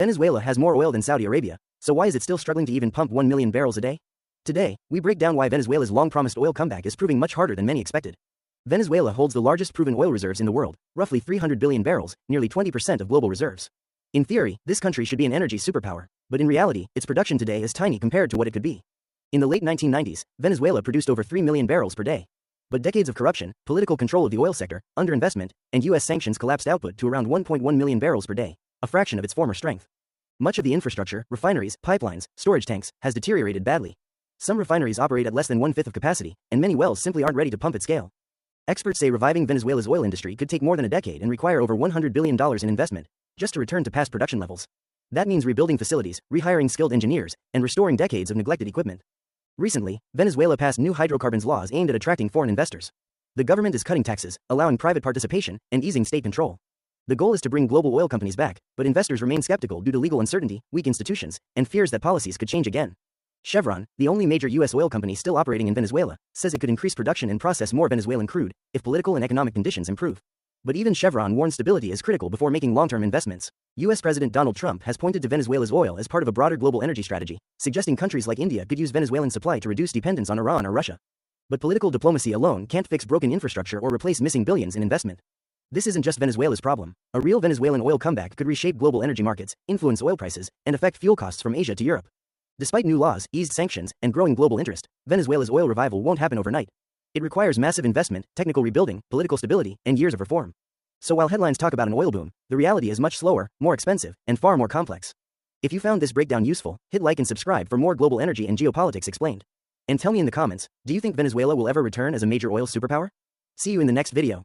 Venezuela has more oil than Saudi Arabia, so why is it still struggling to even pump 1 million barrels a day? Today, we break down why Venezuela's long-promised oil comeback is proving much harder than many expected. Venezuela holds the largest proven oil reserves in the world, roughly 300 billion barrels, nearly 20% of global reserves. In theory, this country should be an energy superpower, but in reality, its production today is tiny compared to what it could be. In the late 1990s, Venezuela produced over 3 million barrels per day. But decades of corruption, political control of the oil sector, underinvestment, and US sanctions collapsed output to around 1.1 million barrels per day, a fraction of its former strength. Much of the infrastructure, refineries, pipelines, storage tanks, has deteriorated badly. Some refineries operate at less than 1/5 of capacity, and many wells simply aren't ready to pump at scale. Experts say reviving Venezuela's oil industry could take more than a decade and require over $100 billion in investment just to return to past production levels. That means rebuilding facilities, rehiring skilled engineers, and restoring decades of neglected equipment. Recently, Venezuela passed new hydrocarbons laws aimed at attracting foreign investors. The government is cutting taxes, allowing private participation, and easing state control. The goal is to bring global oil companies back, but investors remain skeptical due to legal uncertainty, weak institutions, and fears that policies could change again. Chevron, the only major U.S. oil company still operating in Venezuela, says it could increase production and process more Venezuelan crude if political and economic conditions improve. But even Chevron warns stability is critical before making long-term investments. U.S. President Donald Trump has pointed to Venezuela's oil as part of a broader global energy strategy, suggesting countries like India could use Venezuelan supply to reduce dependence on Iran or Russia. But political diplomacy alone can't fix broken infrastructure or replace missing billions in investment. This isn't just Venezuela's problem. A real Venezuelan oil comeback could reshape global energy markets, influence oil prices, and affect fuel costs from Asia to Europe. Despite new laws, eased sanctions, and growing global interest, Venezuela's oil revival won't happen overnight. It requires massive investment, technical rebuilding, political stability, and years of reform. So while headlines talk about an oil boom, the reality is much slower, more expensive, and far more complex. If you found this breakdown useful, hit like and subscribe for more global energy and geopolitics explained. And tell me in the comments, do you think Venezuela will ever return as a major oil superpower? See you in the next video.